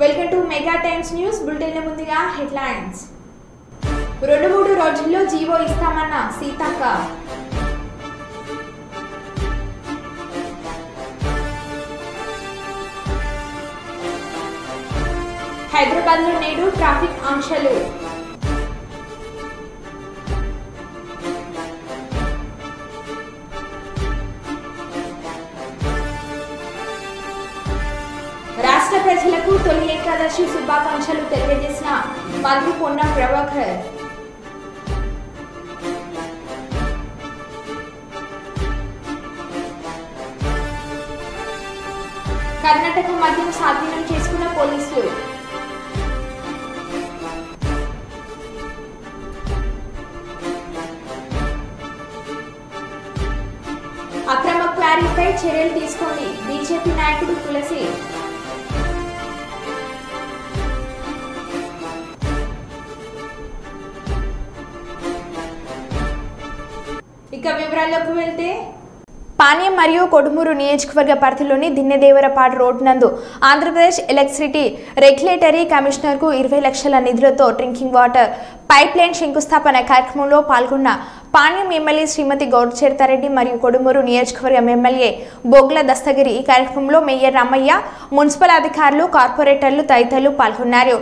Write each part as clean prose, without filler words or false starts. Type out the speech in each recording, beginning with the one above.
Welcome to mega times news bulletin. ముందుగా headlines. 2-3 రోజుల్లో GO ఇస్తామన్న Seethakka. Hyderabad లో నేడు ట్రాఫిక్ ఆంక్షలు. రాష్ట్ర ప్రజలకు తొలి ఏకాదశి శుభాకాంక్షలు తెలియజేసిన మంత్రి పొన్నం ప్రభాకర్. కర్ణాటక మద్యం స్వాధీనం చేసుకున్న పోలీసులు. అక్రమ క్వారీపై చర్యలు తీసుకోండి బీజేపీ నాయకుడు తులసి. ఇక వివరాల్లోకి వెళ్తే, పాణ్యం మరియు కొడుమూరు నియోజకవర్గ పరిధిలోని దిన్నెదేవరపాడు రోడ్ నందు ఆంధ్రప్రదేశ్ ఎలక్ట్రిసిటీ రెగ్యులేటరీ కమిషనర్కు 20 లక్షల నిధులతో డ్రింకింగ్ వాటర్ పైప్ లైన్ శంకుస్థాపన కార్యక్రమంలో పాల్గొన్న పాణ్యం ఎమ్మెల్యే శ్రీమతి గౌడ్చేర్తారెడ్డి మరియు కొడుమూరు నియోజకవర్గం ఎమ్మెల్యే బొగ్ల దస్తగిరి. ఈ కార్యక్రమంలో మేయర్ రామయ్య, మున్సిపల్ అధికారులు, కార్పొరేటర్లు తదితరులు పాల్గొన్నారు.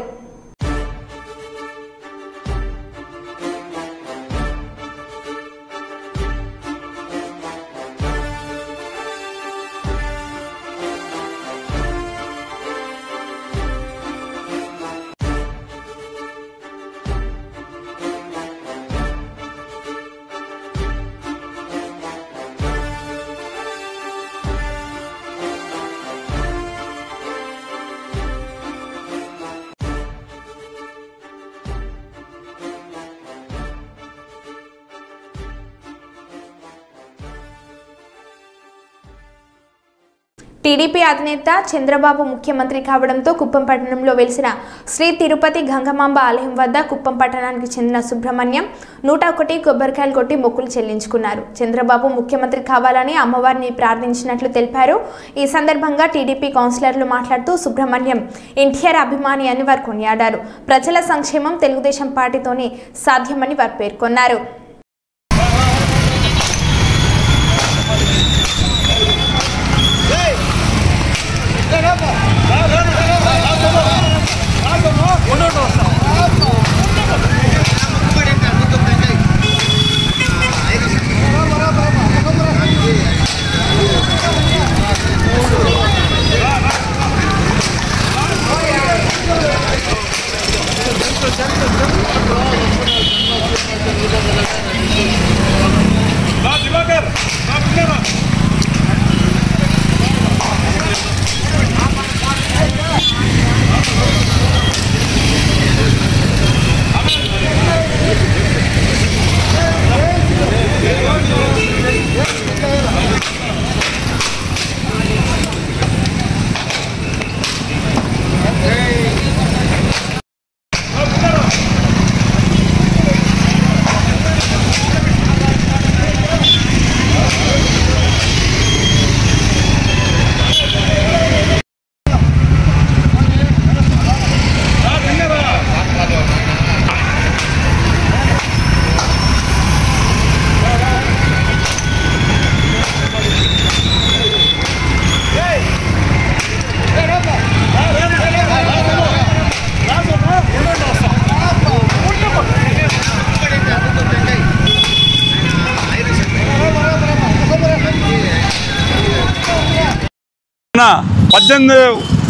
టీడీపీ అధినేత చంద్రబాబు ముఖ్యమంత్రి కావడంతో కుప్పం పట్టణంలో వెలిసిన శ్రీ తిరుపతి గంగమాంబ ఆలయం వద్ద కుప్పం పట్టణానికి చెందిన సుబ్రహ్మణ్యం 101 కొబ్బరికాయలు కొట్టి మొక్కులు చెల్లించుకున్నారు. చంద్రబాబు ముఖ్యమంత్రి కావాలని అమ్మవారిని ప్రార్థించినట్లు తెలిపారు. ఈ సందర్భంగా టీడీపీ కౌన్సిలర్లు మాట్లాడుతూ సుబ్రహ్మణ్యం ఎన్టీఆర్ అభిమాని అని వారు కొనియాడారు. ప్రజల సంక్షేమం తెలుగుదేశం పార్టీతోనే సాధ్యమని వారు పేర్కొన్నారు.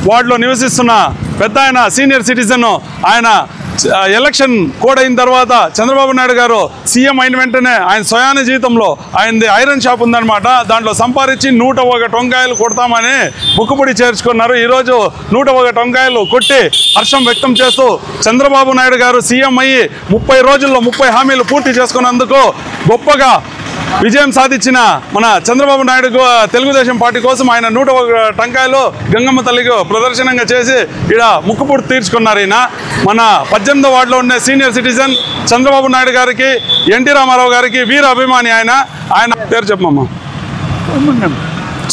వార్డులో నివసిస్తున్న పెద్ద ఆయన సీనియర్ సిటిజన్. ఆయన ఎలక్షన్ కోడ్ అయిన తర్వాత చంద్రబాబు నాయుడు గారు సీఎం అయిన వెంటనే ఆయన స్వయాన జీవితంలో ఆయనది ఐరన్ షాప్ ఉందన్నమాట. దాంట్లో సంపాదించి 101 టొంకాయలు కొడతామని ముక్కుపుడి చేర్చుకున్నారు. ఈరోజు 101 టొంకాయలు కొట్టి హర్షం వ్యక్తం చేస్తూ చంద్రబాబు నాయుడు గారు సీఎం అయ్యి 30 రోజుల్లో 30 హామీలు పూర్తి చేసుకున్నందుకు గొప్పగా విజయం సాధించిన మన చంద్రబాబు నాయుడు తెలుగుదేశం పార్టీ కోసం ఆయన 101 టంకాయలు గంగమ్మ తల్లికి ప్రదర్శనంగా చేసి ఇక్కడ ముక్కుపుడు తీర్చుకున్నారు. ఈయన మన 18వ వార్డులో ఉన్న సీనియర్ సిటిజన్ చంద్రబాబు నాయుడు గారికి, ఎన్టీ రామారావు గారికి వీర అభిమాని. ఆయన పేరు చెప్పమ్మా.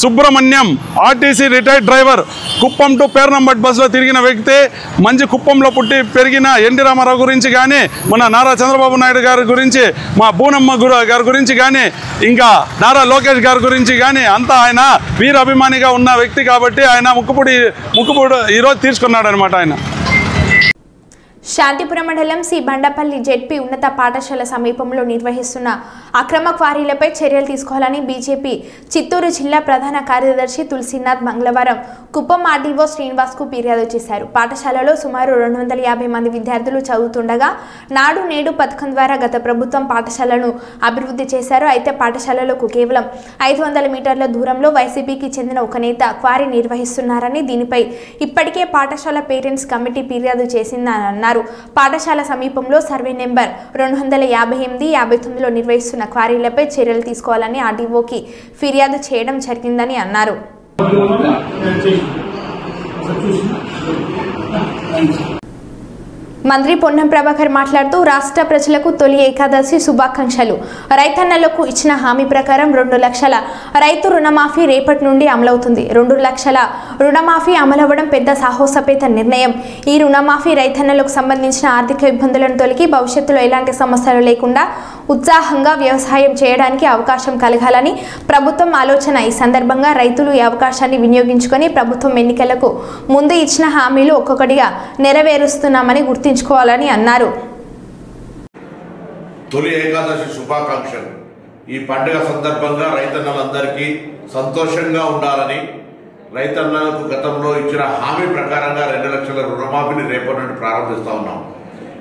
Subrahmanyam, RTC retired driver. Kuppam to Pernambut బస్సులో తిరిగిన వ్యక్తి. మంచి కుప్పంలో పుట్టి పెరిగిన ఎన్టీ రామారావు గురించి కానీ, మన నారా చంద్రబాబు నాయుడు గారి గురించి, మా బూనమ్మ గారి గురించి కానీ, ఇంకా నారా లోకేష్ గారి గురించి కానీ అంతా ఆయన వీర అభిమానిగా ఉన్న వ్యక్తి కాబట్టి ఆయన ముక్కుపుడు ఈరోజు తీసుకున్నాడు అనమాట. ఆయన శాంతిపురం మండలం సి బండపల్లి జెడ్పీ ఉన్నత పాఠశాల సమీపంలో నిర్వహిస్తున్న అక్రమ క్వారీలపై చర్యలు తీసుకోవాలని బీజేపీ చిత్తూరు జిల్లా ప్రధాన కార్యదర్శి తులసీనాథ్ మంగళవారం కుప్పం ఆర్డీఓ శ్రీనివాస్కు ఫిర్యాదు చేశారు. పాఠశాలలో సుమారు 250 మంది విద్యార్థులు చదువుతుండగా నాడు నేడు పథకం ద్వారా గత ప్రభుత్వం పాఠశాలను అభివృద్ధి చేశారు. అయితే పాఠశాలలకు కేవలం 500 మీటర్ల దూరంలో వైసీపీకి చెందిన ఒక నేత క్వారీ నిర్వహిస్తున్నారని, దీనిపై ఇప్పటికే పాఠశాల పేరెంట్స్ కమిటీ ఫిర్యాదు చేసిందని అన్నారు. పాఠశాల సమీపంలో సర్వే నెంబర్ 258, 59లో నిర్వహిస్తున్న క్వారీలపై చర్యలు తీసుకోవాలని ఆర్డీఓకి ఫిర్యాదు చేయడం జరిగిందని అన్నారు. మంత్రి పొన్నం ప్రభాకర్ మాట్లాడుతూ రాష్ట్ర ప్రజలకు తొలి ఏకాదశి శుభాకాంక్షలు. రైతన్నలకు ఇచ్చిన హామీ ప్రకారం 2 లక్షల రైతు రుణమాఫీ రేపటి నుండి అమలవుతుంది. 2 లక్షల రుణమాఫీ అమలవ్వడం పెద్ద సాహసోపేత నిర్ణయం. ఈ రుణమాఫీ రైతన్నలకు సంబంధించిన ఆర్థిక ఇబ్బందులను తొలగి భవిష్యత్తులో ఎలాంటి సమస్యలు లేకుండా ఉత్సాహంగా వ్యవసాయం చేయడానికి అవకాశం కలగాలని ప్రభుత్వం ఆలోచన. ఈ సందర్భంగా రైతులు ఈ అవకాశాన్ని వినియోగించుకొని ప్రభుత్వం ఎన్నికలకు ముందు ఇచ్చిన హామీలు ఒక్కొక్కటిగా నెరవేరుస్తున్నామని గుర్తుంచుకోవాలని అన్నారు. తొలి ఏకాదశి శుభాకాంక్షలు. ఈ పండుగ సందర్భంగా రైతన్నలందరికీ సంతోషంగా ఉండాలని, రైతన్నలకు గతంలో ఇచ్చిన హామీ ప్రకారంగా 2 లక్షల రుణమాఫీని రేపటి నుండి ప్రారంభిస్తా ఉన్నాం.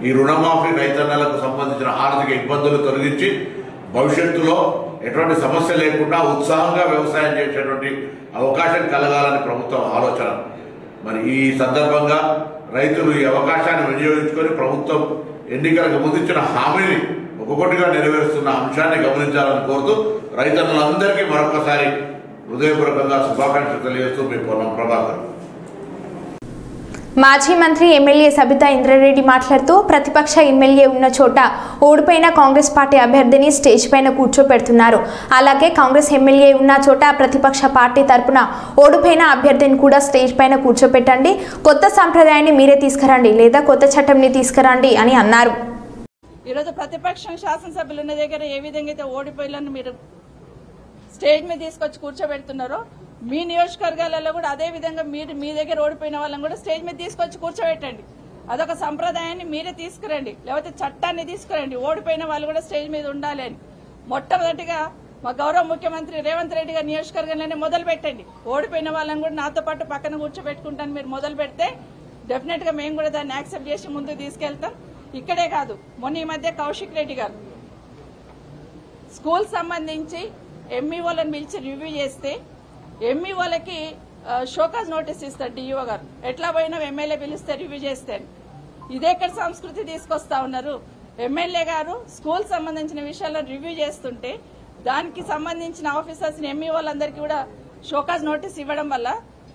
ఈ రుణమాఫీ రైతన్నలకు సంబంధించిన ఆర్థిక ఇబ్బందులు తొలగించి భవిష్యత్తులో ఎటువంటి సమస్య లేకుండా ఉత్సాహంగా వ్యవసాయం చేసేటువంటి అవకాశం కలగాలని ప్రభుత్వం ఆలోచన. మరి ఈ సందర్భంగా రైతులు ఈ అవకాశాన్ని వినియోగించుకొని ప్రభుత్వం ఎన్నికలకు ముందు ఇచ్చిన హామీని ఒక్కొక్కటిగా నెరవేరుస్తున్న అంశాన్ని గమనించాలని కోరుతూ రైతన్నులందరికీ మరొకసారి హృదయపూర్వకంగా శుభాకాంక్షలు తెలియజేస్తూ మీ పొన్నం ప్రభాకర్. మాజీ మంత్రి ఎమ్మెల్యే సబితా ఇంద్రారెడ్డి మాట్లాడుతూ ప్రతిపక్ష ఎమ్మెల్యే ఉన్న చోట ఓడిపోయిన కాంగ్రెస్ పార్టీ అభ్యర్థిని స్టేజ్ పైన కూర్చోపెడుతున్నారు. అలాగే కాంగ్రెస్ ఎమ్మెల్యే ఉన్న చోట ప్రతిపక్ష పార్టీ తరపున ఓడిపోయిన అభ్యర్థిని కూడా స్టేజ్ పైన కూర్చోపెట్టండి. కొత్త సాంప్రదాయాన్ని మీరే తీసుకురండి లేదా కొత్త చట్టంని తీసుకురండి అని అన్నారు. ఈరోజు ప్రతిపక్షం శాసనసభ్యులు ఉన్న దగ్గర ఏ విధంగా అయితే ఓడిపోయిన మీరు స్టేజ్ మీద తీసుకొచ్చి కూర్చోబెడుతున్నారో, మీ నియోజకవర్గాలలో కూడా అదే విధంగా మీరు మీ దగ్గర ఓడిపోయిన వాళ్ళని కూడా స్టేజ్ మీద తీసుకొచ్చి కూర్చోబెట్టండి. అదొక సంప్రదాయాన్ని మీరే తీసుకురండి, లేకపోతే చట్టాన్ని తీసుకురండి. ఓడిపోయిన వాళ్ళు కూడా స్టేజ్ మీద ఉండాలి అని మొట్టమొదటిగా మా గౌరవ ముఖ్యమంత్రి రేవంత్ రెడ్డి గారి నియోజకవర్గంలోనే మొదలు పెట్టండి. ఓడిపోయిన వాళ్ళని కూడా నాతో పాటు పక్కన కూర్చోబెట్టుకుంటాను మీరు మొదలు పెడితే డెఫినెట్ గా మేము కూడా దాన్ని యాక్సెప్ట్ చేసి ముందుకు తీసుకెళ్తాం. ఇక్కడే కాదు, మొన్న ఈ మధ్య కౌశిక్ రెడ్డి గారు స్కూల్ సంబంధించి ఎంఈఓలను పిలిచి రివ్యూ చేస్తే ఎంఈఓలకి షోకాజ్ నోటీస్ ఇస్తారు డిఈఓ గారు. ఎట్లా పోయినా ఎమ్మెల్యే పిలిస్తే రివ్యూ చేస్తే ఇదెక్కడ సంస్కృతి తీసుకొస్తా ఉన్నారు? ఎమ్మెల్యే గారు స్కూల్ సంబంధించిన విషయాలను రివ్యూ చేస్తుంటే దానికి సంబంధించిన ఆఫీసర్స్ ఎంఈఓలందరికీ కూడా షోకాజ్ నోటీస్ ఇవ్వడం వల్ల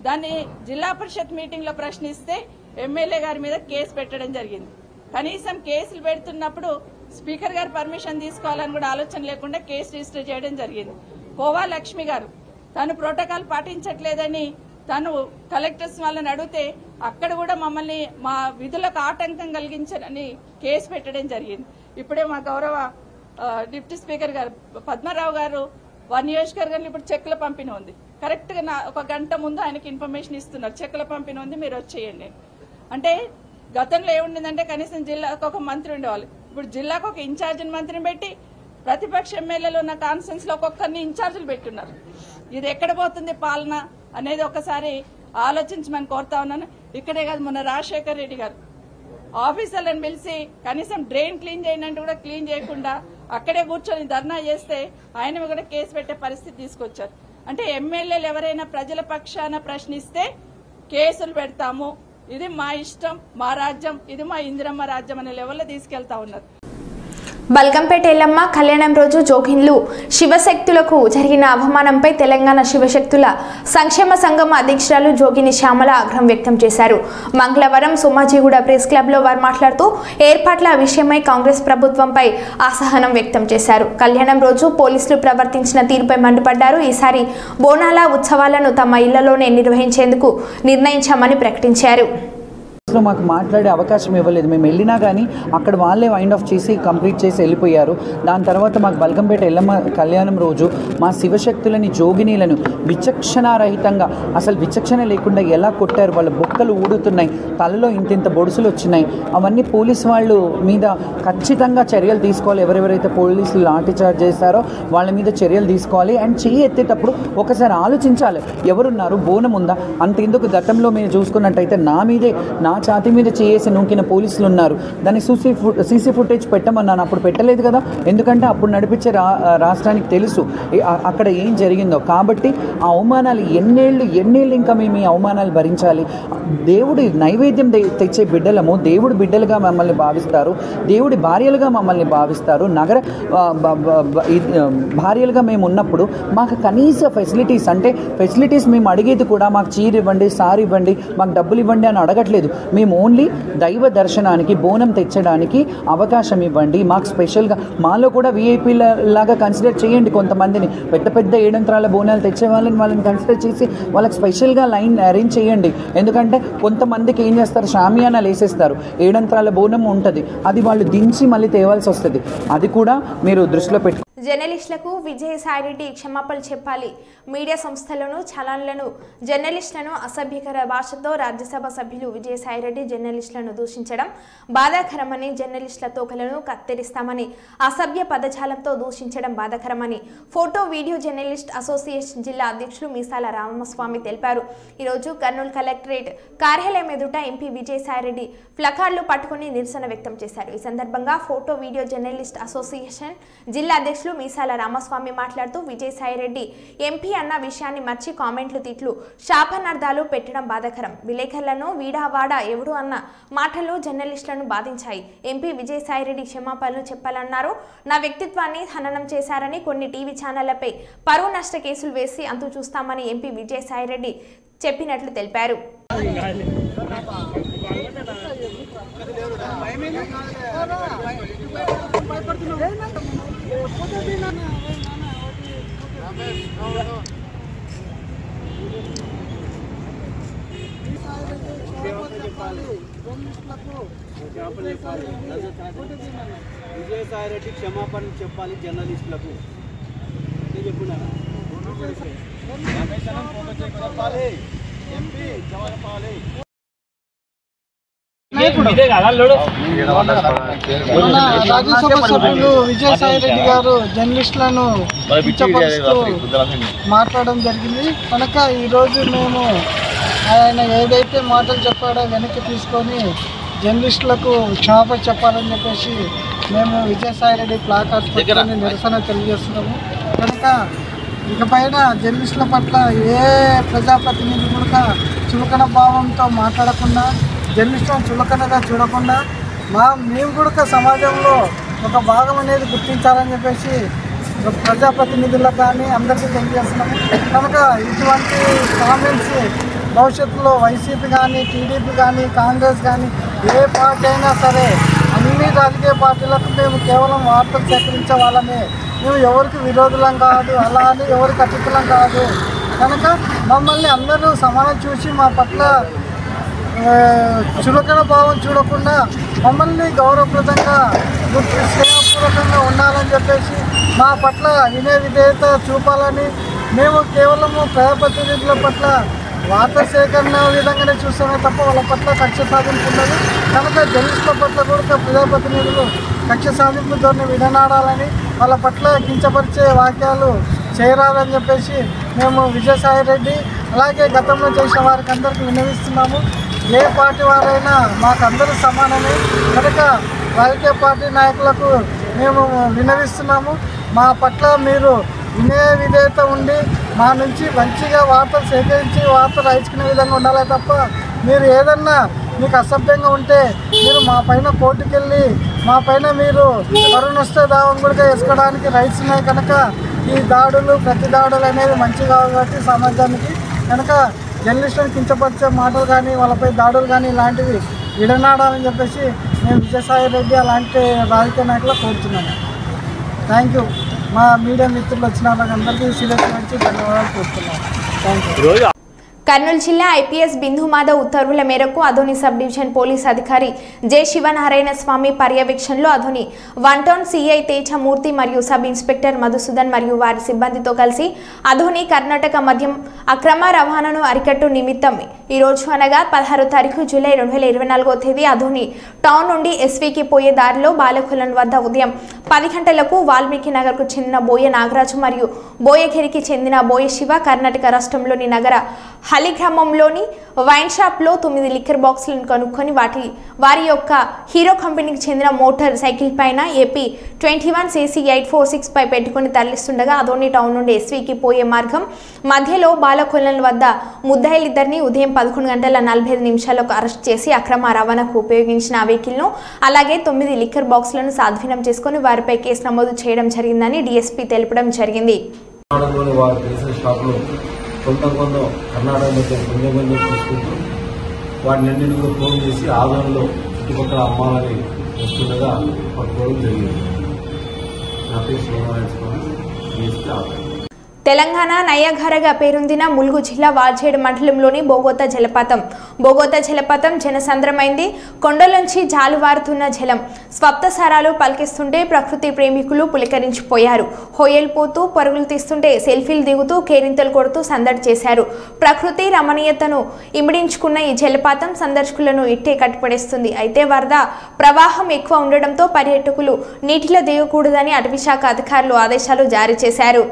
దాన్ని జిల్లా పరిషత్ మీటింగ్ లో ప్రశ్నిస్తే ఎమ్మెల్యే గారి మీద కేసు పెట్టడం జరిగింది. కనీసం కేసులు పెడుతున్నప్పుడు స్పీకర్ గారు పర్మిషన్ తీసుకోవాలని కూడా ఆలోచన లేకుండా కేసు రిజిస్టర్ చేయడం జరిగింది. కోవా లక్ష్మి గారు తను ప్రోటోకాల్ పాటించట్లేదని తను కలెక్టర్స్ వాళ్ళని అడిగితే అక్కడ కూడా మమ్మల్ని మా విధులకు ఆటంకం కలిగించారని కేసు పెట్టడం జరిగింది. ఇప్పుడే మా గౌరవ డిప్యూటీ స్పీకర్ గారు పద్మారావు గారు వారి నియోజకవర్గంలో ఇప్పుడు చెక్కుల పంపిణీ ఉంది. కరెక్ట్ గా 1 గంట ముందు ఆయనకి ఇన్ఫర్మేషన్ ఇస్తున్నారు, చెక్కుల పంపిణీ ఉంది మీరు వచ్చేయండి. అంటే గతంలో ఏముండిందంటే కనీసం జిల్లాకు ఒక మంత్రి ఉండేవాళ్ళు, ఇప్పుడు జిల్లాకు ఒక ఇన్ఛార్జిని మంత్రిని పెట్టి ప్రతిపక్ష ఎమ్మెల్యేలు ఉన్న కాన్ఫరెన్స్ లో ఒక్కొక్కరిని ఇన్ఛార్జీలు పెట్టున్నారు. ఇది ఎక్కడ పోతుంది పాలన అనేది ఒకసారి ఆలోచించమని కోరుతా ఉన్నాను. ఇక్కడే కాదు, మొన్న రాజశేఖర్ రెడ్డి గారు ఆఫీసర్లను పిలిచి కనీసం డ్రైన్ క్లీన్ చేయండి అంటే కూడా క్లీన్ చేయకుండా అక్కడే కూర్చొని ధర్నా చేస్తే ఆయన కూడా కేసు పెట్టే పరిస్థితి తీసుకొచ్చారు. అంటే ఎమ్మెల్యేలు ఎవరైనా ప్రజల పక్షాన ప్రశ్నిస్తే కేసులు పెడతాము, ఇది మా ఇష్టం, మా రాజ్యం, ఇది మా ఇందిరమ్మ రాజ్యం అనే లెవెల్లో తీసుకెళ్తా ఉన్నారు. బల్కంపేట ఎల్లమ్మ కళ్యాణం రోజు జోగిన్లు శివశక్తులకు జరిగిన అవమానంపై తెలంగాణ శివశక్తుల సంక్షేమ సంఘం అధ్యక్షురాలు జోగిని శ్యామల ఆగ్రహం వ్యక్తం చేశారు. మంగళవారం సోమాజిగూడ ప్రెస్ క్లబ్లో వారు మాట్లాడుతూ ఏర్పాట్ల విషయమై కాంగ్రెస్ ప్రభుత్వంపై అసహనం వ్యక్తం చేశారు. కళ్యాణం రోజు పోలీసులు ప్రవర్తించిన తీరుపై మండిపడ్డారు. ఈసారి బోనాల ఉత్సవాలను తమ ఇళ్లలోనే నిర్వహించేందుకు నిర్ణయించామని ప్రకటించారు. మాకు మాట్లాడే అవకాశం ఇవ్వలేదు. మేము వెళ్ళినా కానీ అక్కడ వాళ్ళే వైండ్ ఆఫ్ చేసి కంప్లీట్ చేసి వెళ్ళిపోయారు. దాని తర్వాత మాకు బల్కంపేట ఎల్లమ్మ కళ్యాణం రోజు మా శివశక్తులని జోగినీలను విచక్షణారహితంగా అసలు విచక్షణ లేకుండా ఎలా కొట్టారు. వాళ్ళ బొక్కలు ఊడుతున్నాయి, తలలో ఇంతింత బొడుసులు వచ్చినాయి. అవన్నీ పోలీసు వాళ్ళు మీద ఖచ్చితంగా చర్యలు తీసుకోవాలి. ఎవరెవరైతే పోలీసులు లాఠీ చార్జ్ చేశారో వాళ్ళ మీద చర్యలు తీసుకోవాలి. అండ్ చెయ్యి ఎత్తేటప్పుడు ఒకసారి ఆలోచించాలి, ఎవరున్నారు, బోనం ఉందా. అంతెందుకు గతంలో మీరు చూసుకున్నట్టయితే నా మీదే నా ఛాతీ మీద చేసి నూకిన పోలీసులు ఉన్నారు. దాన్ని సీసీ ఫుటేజ్ పెట్టమన్నాను, అప్పుడు పెట్టలేదు కదా. ఎందుకంటే అప్పుడు నడిపించే రాష్ట్రానికి తెలుసు అక్కడ ఏం జరిగిందో. కాబట్టి ఆ అవమానాలు ఎన్నేళ్ళు ఇంకా మేము ఈ అవమానాలు భరించాలి. దేవుడి నైవేద్యం తెచ్చే బిడ్డలము, దేవుడి బిడ్డలుగా మమ్మల్ని భావిస్తారు, దేవుడి భార్యలుగా మమ్మల్ని భావిస్తారు. నగర భార్యలుగా మేము ఉన్నప్పుడు మాకు కనీస ఫెసిలిటీస్ అంటే ఫెసిలిటీస్ మేము అడిగేది కూడా మాకు చీర ఇవ్వండి, సారీ ఇవ్వండి, మాకు డబ్బులు ఇవ్వండి అని అడగట్లేదు. మేము ఓన్లీ దైవ దర్శనానికి బోనం తెచ్చడానికి అవకాశం ఇవ్వండి. మాకు స్పెషల్గా మాలో కూడా వీఐపీల లాగా కన్సిడర్ చేయండి. కొంతమందిని పెద్ద పెద్ద 7 అంతరాల బోనాలు తెచ్చే వాళ్ళని కన్సిడర్ చేసి వాళ్ళకి స్పెషల్గా లైన్ అరేంజ్ చేయండి. ఎందుకంటే కొంతమందికి ఏం చేస్తారు, షామియానాలు వేసేస్తారు. 7 అంతరాల బోనం ఉంటుంది, అది వాళ్ళు దించి మళ్ళీ తేవాల్సి వస్తుంది. అది కూడా మీరు దృష్టిలో పెట్టు. జర్నలిస్టులకు విజయసాయిరెడ్డి క్షమాపణలు చెప్పాలి. మీడియా సంస్థలను ఛానళ్లను జర్నలిస్టులను అసభ్యకర భాషతో రాజ్యసభ సభ్యులు విజయసాయిరెడ్డి జర్నలిస్టులను దూషించడం బాధాకరమని, జర్నలిస్టుల తోకలను కత్తిరిస్తామని అసభ్య పదజాలంతో దూషించడం బాధాకరమని ఫోటో వీడియో జర్నలిస్ట్ అసోసియేషన్ జిల్లా అధ్యక్షులు మీసాల రామస్వామి తెలిపారు. ఈరోజు కర్నూలు కలెక్టరేట్ కార్యాలయం ఎదుట ఎంపీ విజయసాయిరెడ్డి ప్లకార్డులు పట్టుకుని నిరసన వ్యక్తం చేశారు. ఈ సందర్భంగా ఫోటో వీడియో జర్నలిస్ట్ అసోసియేషన్ జిల్లా అధ్యక్షులు మీసాల రామస్వామి మాట్లాడుతూ విజయసాయిరెడ్డి ఎంపీ అన్న విషయాన్ని మర్చి కామెంట్లు, తిట్లు, శాపనార్థాలు పెట్టడం బాధాకరం. విలేకరులను వీడావాడా ఎవడు అన్న మాటలు జర్నలిస్టులను బాధించాయి. ఎంపీ విజయసాయిరెడ్డి క్షమాపణలు చెప్పాలన్నారు. నా వ్యక్తిత్వాన్ని హననం చేశారని కొన్ని టీవీ ఛానళ్లపై పరువు నష్ట కేసులు వేసి అంతు చూస్తామని ఎంపీ విజయసాయిరెడ్డి చెప్పినట్లు తెలిపారు. విజయసాయిరెడ్డి క్షమాపణ చెప్పాలి జర్నలిస్టులకు. చెప్పున్నారా రాజ్యసభ సభ్యులు విజయసాయిరెడ్డి గారు జర్నలిస్టులను మాట్లాడడం జరిగింది. కనుక ఈరోజు మేము ఆయన ఏదైతే మాటలు చెప్పాడో వెనక్కి తీసుకొని జర్నలిస్టులకు క్షమాపణ చెప్పాలని చెప్పేసి మేము విజయసాయిరెడ్డి ప్లాకార్డ్స్ పట్టుకొని నిరసన తెలియజేస్తున్నాము. కనుక ఇకపైన జర్నలిస్టుల పట్ల ఏ ప్రజాప్రతినిధి కూడా చులకన భావంతో మాట్లాడకుండా, జర్నలిస్టులను చులకనగా చూడకుండా మేము కూడా సమాజంలో ఒక భాగం అనేది గుర్తించాలని చెప్పేసి ప్రజాప్రతినిధులకు కానీ అందరికీ తెలియజేస్తున్నాము. కనుక ఇటువంటి కామెంట్స్ భవిష్యత్తులో వైసీపీ కానీ, టీడీపీ కానీ, కాంగ్రెస్ కానీ ఏ పార్టీ అయినా సరే అన్ని రాజకీయ పార్టీలకు మేము కేవలం వార్తలు సేకరించే వాళ్ళమే. మేము ఎవరికి విరోధులం కాదు, అలా అని ఎవరికి అతిథులం కాదు. కనుక మమ్మల్ని అందరూ సమానం చూసి మా పట్ల చులకన భావం చూడకుండా మమ్మల్ని గౌరవప్రదంగా స్నేహపూర్వకంగా ఉండాలని చెప్పేసి మా పట్ల విధేయత చూపాలని, మేము కేవలము ప్రజాప్రతినిధుల పట్ల వార్తా సేకరణ విధంగానే చూస్తామే తప్ప వాళ్ళ పట్ల కక్ష సాధింపు ఉండదు. కనుక జర్నలిస్టుల పట్ల కూడా ప్రజాప్రతినిధులు కక్ష సాధింపు ధోరణి విడనాడాలని, వాళ్ళ పట్ల కించపరిచే వాక్యాలు చేయరాదని చెప్పేసి మేము విజయసాయిరెడ్డి అలాగే గతంలో చేసిన వారికి అందరికీ విన్నవిస్తున్నాము. ఏ పార్టీ వారైనా మాకందరూ సమానమే. కనుక రాజకీయ పార్టీ నాయకులకు మేము విన్నవిస్తున్నాము, మా పట్ల మీరు విధేయత ఉండి మా నుంచి మంచిగా వార్తలు సేకరించి వార్తలు రాయించుకునే విధంగా ఉండాలి తప్ప మీరు ఏదన్నా మీకు అసభ్యంగా ఉంటే మీరు మా పైన కోర్టుకెళ్ళి మా పైన మీరు కరుణ వస్తే దావం కూడా వేసుకోవడానికి రైట్స్ ఉన్నాయి కనుక ఈ దాడులు ప్రతి దాడులు అనేది మంచి కాబట్టి సమాజానికి కనుక జర్నలిస్టులను కించపరిచే మాటలు కానీ వాళ్ళపై దాడులు కానీ ఇలాంటివి విడనాడాలని చెప్పేసి నేను విజయసాయి రెడ్డి అలాంటి రాజకీయ నాయకులు కోరుతున్నాను. Thank you. మా మీడియా మిత్రులు వచ్చిన వాళ్ళందరికీ సీరియస్ నుంచి ధన్యవాదాలు కోరుతున్నాను. Thank you. కర్నూలు జిల్లా ఐపీఎస్ బిందు మాధవ్ ఉత్తర్వుల మేరకు అధోని సబ్ డివిజన్ పోలీస్ అధికారి జె శివనారాయణ స్వామి పర్యవేక్షణలో అధోని 1 టౌన్ సిఐ తేజమూర్తి మరియు సబ్ ఇన్స్పెక్టర్ మధుసూదన్ మరియు వారి సిబ్బందితో కలిసి అధోని కర్ణాటక మద్యం అక్రమ రవాణాను అరికట్టు నిమిత్తం ఈ రోజు అనగా 16 తారీఖు జూలై 2024వ తేదీ అధోని టౌన్ నుండి ఎస్వీకి పోయే దారిలో బాలకొలను వద్ద ఉదయం 10 గంటలకు వాల్మీకి నగర్కు చెందిన బోయ నాగరాజు మరియు బోయగిరికి చెందిన బోయ శివ కర్ణాటక రాష్ట్రంలోని నగర హలి గ్రామంలోని వైన్ షాప్లో 9 లిక్కర్ బాక్సులను కనుక్కొని వారి యొక్క హీరో కంపెనీకి చెందిన మోటార్ సైకిల్ పైన ఏపీ 21 CC 846 పై పెట్టుకుని తరలిస్తుండగా అధోని టౌన్ నుండి ఎస్వీకి పోయే మార్గం మధ్యలో బాలకొలను వద్ద ముద్దాయిలిద్దరిని ఉదయం 11:45 అరెస్ట్ చేసి అక్రమ రవాణాకు ఉపయోగించిన ఆ వెహికల్ను అలాగే 9 లిక్కర్ బాక్సులను స్వాధీనం చేసుకుని వారిపై కేసు నమోదు చేయడం జరిగిందని డీఎస్పీ తెలపడం జరిగింది. కొంత కర్ణాటక మధ్య కొంచెం తీసుకుంటూ వాటినన్నింటినీ కూడా ఫోన్ చేసి ఆదరణలో చుట్టుపక్కల అమ్మాలని వస్తుండగా పట్టుకోవడం జరిగింది. నా పేరు శ్రీనారాయణ స్వామి, DSP ఆదరణ. తెలంగాణ నయగారగా పేరొందిన ములుగు జిల్లా వాల్చేడు మండలంలోని బోగోత జలపాతం జనసంద్రమైంది. కొండలోంచి జాలువారుతున్న జలం స్వప్తసారాలు పలికిస్తుంటే ప్రకృతి ప్రేమికులు పులకరించిపోయారు. హోయల్పోతూ పరుగులు తీస్తుంటే సెల్ఫీలు దిగుతూ కేరింతలు కొడుతూ సందడి చేశారు. ప్రకృతి రమణీయతను ఇమిడించుకున్న ఈ జలపాతం సందర్శకులను ఇట్టే కట్టిపడేస్తుంది. అయితే వరద ప్రవాహం ఎక్కువ ఉండడంతో పర్యాటకులు నీటిలో దిగకూడదని అటవీశాఖ అధికారులు ఆదేశాలు జారీ చేశారు.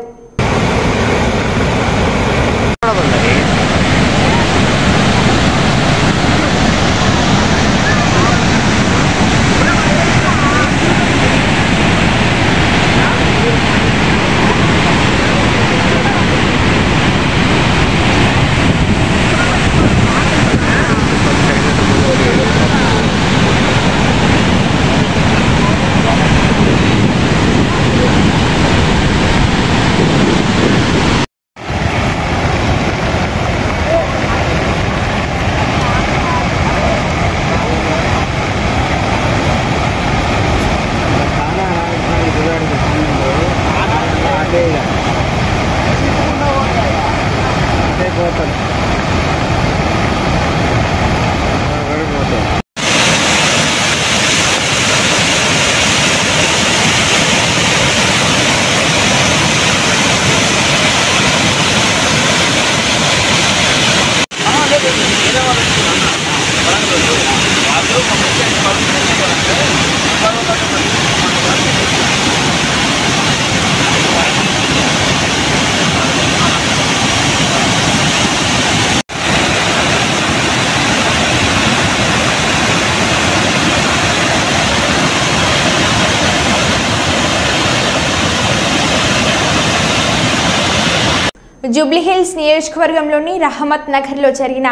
జూబ్లీహిల్స్ నియోజకవర్గంలోని రహమత్ నగర్లో జరిగిన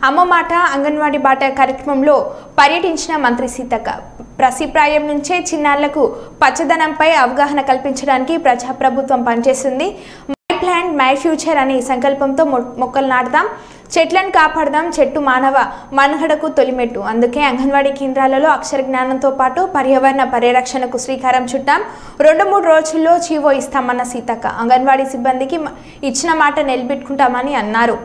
అమ్మ మాట అంగన్వాడీ బాట కార్యక్రమంలో పర్యటించిన మంత్రి సీతక్క ప్రసిప్రాయం నుంచే చిన్నారులకు పచ్చదనంపై అవగాహన కల్పించడానికి ప్రజాప్రభుత్వం పనిచేస్తుంది. మై ప్లాంట్ మై ఫ్యూచర్ అనే సంకల్పంతో మొక్కలు నాటుదాం, చెట్లను కాపాడదాం, చెట్టు మానవ మనుగడకు తొలిమెట్టు. అందుకే అంగన్వాడీ కేంద్రాలలో అక్షర జ్ఞానంతో పాటు పర్యావరణ పరిరక్షణకు శ్రీకారం చుట్టాం. 2-3 రోజుల్లో జీవో ఇస్తామన్న సీతక్క అంగన్వాడీ సిబ్బందికి ఇచ్చిన మాట నిలబెట్టుకుంటామని అన్నారు.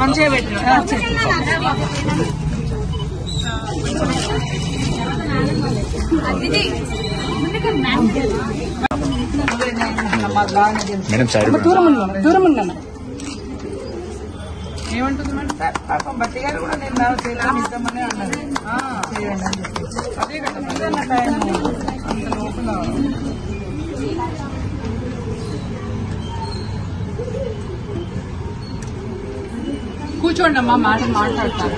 మంచిగా పెట్టు. దూరం ఉన్నా ఏమంటుంది మేడం? పాపం బట్టి గారు కూడా నేను చేద్దామని అన్నది. చేయండి అని చెప్పి అదే కదా కూర్చోండి అమ్మా, మాట్లాడతారు.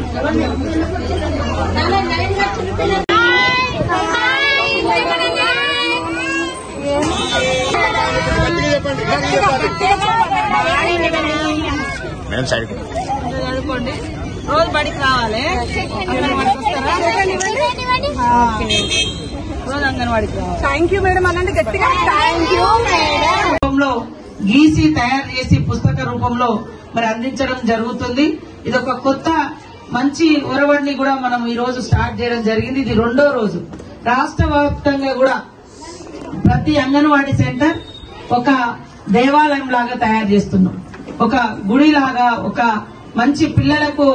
చదువుకోండి, రోజు బడికి రావాలి. అంగన్వాడికి వస్తారా? రోజు అంగన్వాడికి రావాలి. థ్యాంక్ యూ మేడం అనండి గట్టిగా. Thank you madam. గీసి తయారు చేసి పుస్తక రూపంలో మరి అందించడం జరుగుతుంది. ఇది ఒక కొత్త మంచి ఒరవడిని కూడా మనం ఈ రోజు స్టార్ట్ చేయడం జరిగింది. ఇది 2వ రోజు. రాష్ట్ర వ్యాప్తంగా కూడా ప్రతి అంగన్వాడీ సెంటర్ ఒక దేవాలయం లాగా తయారు చేస్తున్నాం. ఒక గుడి లాగా, ఒక మంచి పిల్లలకు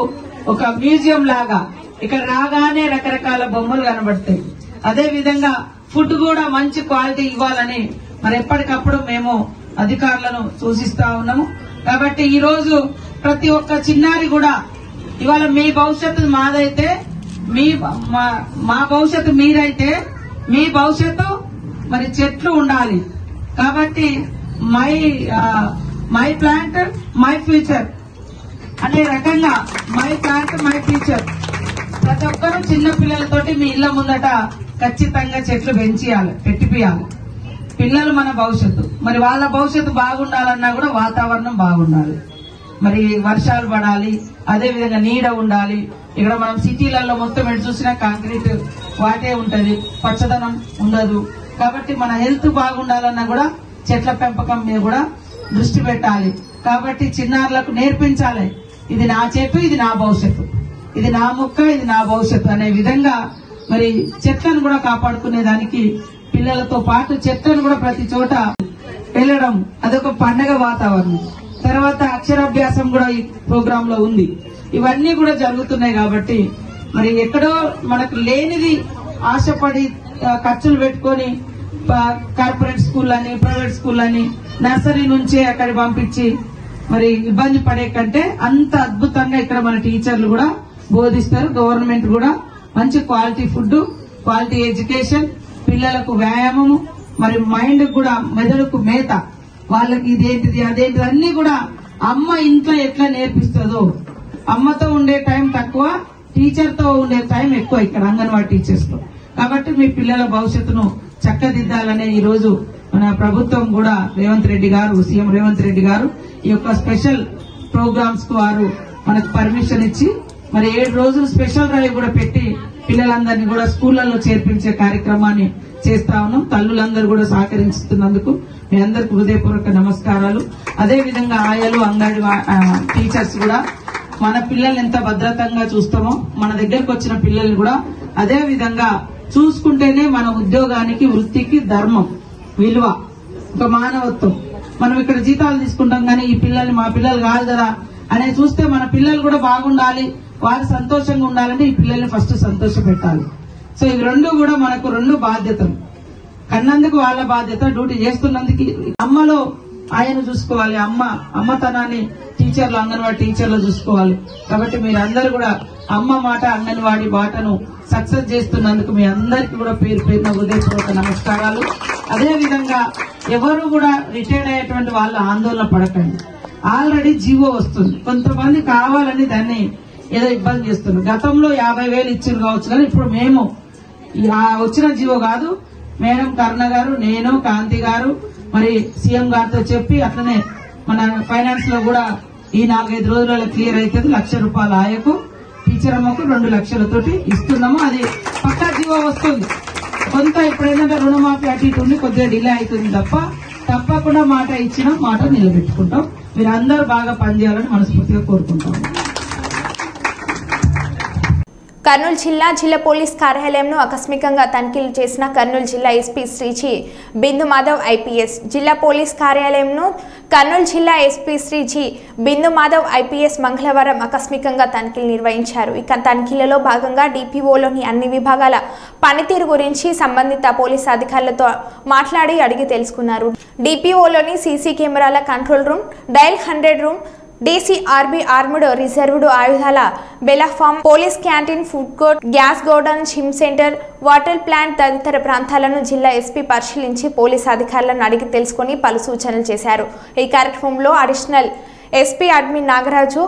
ఒక మ్యూజియం లాగా. ఇక్కడ రాగానే రకరకాల బొమ్మలు కనబడతాయి. అదే విధంగా ఫుడ్ కూడా మంచి క్వాలిటీ ఇవ్వాలని మరి ఎప్పటికప్పుడు మేము అధికారులను సూచిస్తా ఉన్నాము. కాబట్టి ఈ రోజు ప్రతి ఒక్క చిన్నారి కూడా ఇవాళ మీ భవిష్యత్తు మాదైతే, మా భవిష్యత్తు మీరైతే, మీ భవిష్యత్తు మరి చెట్లు ఉండాలి. కాబట్టి మై ప్లాంట్ మై ఫ్యూచర్ అనే రకంగా మై ప్లాంట్ మై ఫ్యూచర్. ప్రతి ఒక్కరూ చిన్న పిల్లలతోటి మీ ఇళ్ల ముందట ఖచ్చితంగా చెట్లు పెట్టిపియాలి. పిల్లలు మన భవిష్యత్తు. మరి వాళ్ళ భవిష్యత్తు బాగుండాలన్నా కూడా వాతావరణం బాగుండాలి. మరి వర్షాలు పడాలి, అదే విధంగా నీడ ఉండాలి. ఇక్కడ మనం సిటీలలో మొత్తం ఎటు చూసినా కాంక్రీట్ వాటే ఉంటది, పచ్చదనం ఉండదు. కాబట్టి మన హెల్త్ బాగుండాలన్నా కూడా చెట్ల పెంపకం మీద కూడా దృష్టి పెట్టాలి. కాబట్టి చిన్నారులకు నేర్పించాలి, ఇది నా చెట్టు, ఇది నా భవిష్యత్తు, ఇది నా మొక్క, ఇది నా భవిష్యత్తు అనే విధంగా మరి చెట్లను కూడా కాపాడుకునే దానికి పిల్లలతో పాటు చెట్లను కూడా ప్రతి చోట వెళ్ళడం అదొక పండగ వాతావరణం. తర్వాత అక్షరాభ్యాసం కూడా ఈ ప్రోగ్రామ్ లో ఉంది. ఇవన్నీ కూడా జరుగుతున్నాయి. కాబట్టి మరి ఎక్కడో మనకు లేనిది ఆశపడి ఖర్చులు పెట్టుకొని కార్పొరేట్ స్కూల్ అని, ప్రైవేట్ స్కూల్ అని, నర్సరీ నుంచే అక్కడికి పంపించి మరి ఇబ్బంది పడే కంటే అంత అద్భుతంగా ఇక్కడ మన టీచర్లు కూడా బోధిస్తారు. గవర్నమెంట్ కూడా మంచి క్వాలిటీ ఫుడ్, క్వాలిటీ ఎడ్యుకేషన్, పిల్లలకు వ్యాయామము, మరి మైండ్ కూడా మెదడుకు మేత, వాళ్ళకి ఇదేంటిది అదేంటిది అన్ని కూడా అమ్మ ఇంట్లో ఎట్లా నేర్పిస్తుందో, అమ్మతో ఉండే టైం తక్కువ, టీచర్ తో ఉండే టైం ఎక్కువ ఇక్కడ అంగన్వాడీ టీచర్స్ తో. కాబట్టి మీ పిల్లల భవిష్యత్తును చక్కదిద్దాలనే ఈ రోజు మన ప్రభుత్వం కూడా రేవంత్ రెడ్డి గారు, సీఎం రేవంత్ రెడ్డి గారు ఈ యొక్క స్పెషల్ ప్రోగ్రామ్స్ కు వారు మనకు పర్మిషన్ ఇచ్చి మరి 7 రోజులు స్పెషల్ డ్రైవ్ కూడా పెట్టి పిల్లలందరినీ కూడా స్కూళ్లలో చేర్పించే కార్యక్రమాన్ని చేస్తా ఉన్నాం. తల్లులందరూ కూడా సహకరిస్తున్నందుకు మీ అందరికి హృదయపూర్వక నమస్కారాలు. అదే విధంగా ఆయాలు, అంగన్వాడీ టీచర్స్ కూడా మన పిల్లల్ని ఎంత భద్రతంగా చూస్తామో మన దగ్గరకు వచ్చిన పిల్లల్ని కూడా అదే విధంగా చూసుకుంటేనే మన ఉద్యోగానికి, వృత్తికి ధర్మం, విలువ, ఒక మానవత్వం. మనం ఇక్కడ జీతాలు తీసుకుంటాం కానీ ఈ పిల్లల్ని మా పిల్లలు కాదు కదా అనే చూస్తే మన పిల్లలు కూడా బాగుండాలి, వారు సంతోషంగా ఉండాలంటే ఈ పిల్లల్ని ఫస్ట్ సంతోష పెట్టాలి. సో ఇవి 2 కూడా మనకు 2 బాధ్యతలు. కన్నందుకు వాళ్ళ బాధ్యత, డ్యూటీ చేస్తున్నందుకు అమ్మలో ఆయన చూసుకోవాలి, అమ్మతనాన్ని టీచర్లు, అంగన్వాడీ టీచర్లు చూసుకోవాలి. కాబట్టి మీరందరూ కూడా అమ్మ మాట, అంగన్వాడీ బాటను సక్సెస్ చేస్తున్నందుకు మీ అందరికీ కూడా పేరు పేరున హృదయపూర్వక నమస్కారాలు. అదే విధంగా ఎవరు కూడా రిటైర్డ్ అయ్యేటువంటి వాళ్ళు ఆందోళన పడకండి. ఆల్రెడీ జీవో వస్తుంది. కొంతమంది కావాలని దాన్ని ఏదో ఇబ్బంది చేస్తున్నారు. గతంలో 50,000 ఇచ్చారు కావచ్చు, కానీ ఇప్పుడు మేము వచ్చిన జీవో కాదు, మేడం కరుణ గారు, నేను, కాంతి గారు మరి సీఎం గారితో చెప్పి అట్లనే మన ఫైనాన్స్ లో కూడా ఈ 4-5 రోజులలో క్లియర్ అవుతుంది. ₹1,00,000 ఆయకు, టీచర్ అమ్మకు 2 లక్షలతోటి ఇస్తున్నాము. అది పక్కా జీవో వస్తుంది. కొంత ఇప్పుడు ఏంటంటే రుణమాఫీ అటు ఇటు ఉండి కొద్దిగా డిలే అవుతుంది తప్ప తప్పకుండా మాట ఇచ్చిన మాట నిలబెట్టుకుంటాం. మీరందరూ బాగా పనిచేయాలని మనస్ఫూర్తిగా కోరుకుంటాం. కర్నూలు జిల్లా పోలీస్ కార్యాలయంను ఆకస్మికంగా తనిఖీలు చేసిన కర్నూలు జిల్లా ఎస్పీ శ్రీ బిందు మాధవ్ ఐపీఎస్. జిల్లా పోలీస్ కార్యాలయంను కర్నూలు జిల్లా ఎస్పీ శ్రీ బిందు మాధవ్ ఐపీఎస్ మంగళవారం ఆకస్మికంగా తనిఖీలు నిర్వహించారు. ఇక తనిఖీలలో భాగంగా డిపిఓలోని అన్ని విభాగాల పనితీరు గురించి సంబంధిత పోలీస్ అధికారులతో మాట్లాడి అడిగి తెలుసుకున్నారు. డిపిఓలోని సీసీ కెమెరాల control room, dial 100 room, DCRB armed reserved ఆయుధాల బెలా ఫామ్, police canteen, food court, gas godown, gym centre, water plant తదితర ప్రాంతాలను జిల్లా ఎస్పీ పరిశీలించి పోలీసు అధికారులను అడిగి తెలుసుకుని పలు సూచనలు చేశారు. ఈ కార్యక్రమంలో additional SP admin Nagaraju,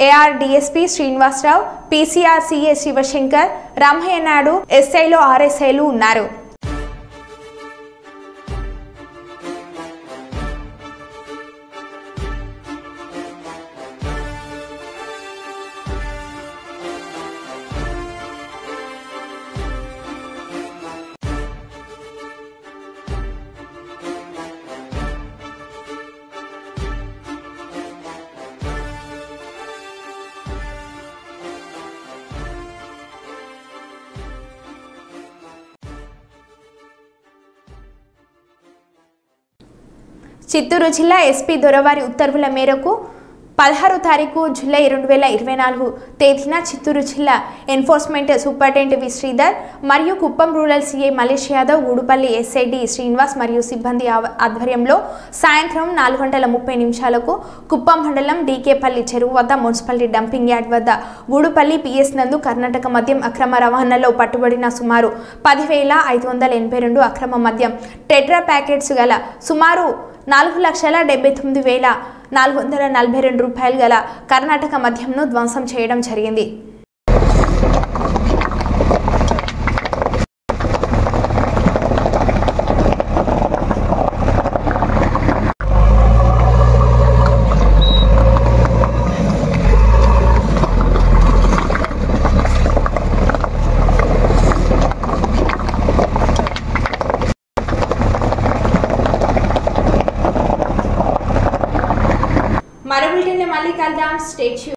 AR DSP Srinivasarao, PCR CA Sivashankar, Ramayya Naidu, SIలు RSIలు ఉన్నారు. చిత్తూరు జిల్లా ఎస్పీ దొరవారి ఉత్తర్వుల మేరకు 16 తారీఖు జూలై 2024 తేదీన చిత్తూరు జిల్లా ఎన్ఫోర్స్మెంట్ సూపరింటెండెంట్ వి శ్రీధర్ మరియు Kuppam rural CI Malesh Yadav, Gudupalli SID Srinivas మరియు సిబ్బంది ఆధ్వర్యంలో సాయంత్రం 4:30 కుప్పం మండలం డీకేపల్లి చెరువు వద్ద మున్సిపాలిటీ డంపింగ్ యార్డ్ వద్ద గూడుపల్లి PS నందు కర్ణాటక మద్యం అక్రమ రవాణాలో పట్టుబడిన సుమారు 10,582 అక్రమ మద్యం టెట్రా ప్యాకెట్స్ గల సుమారు 4,79,442 రూపాయలు గల కర్ణాటక మద్యంను ధ్వంసం చేయడం జరిగింది. మరో బులెటిన్లో మళ్ళీ కలుద్దాం. Stay tuned.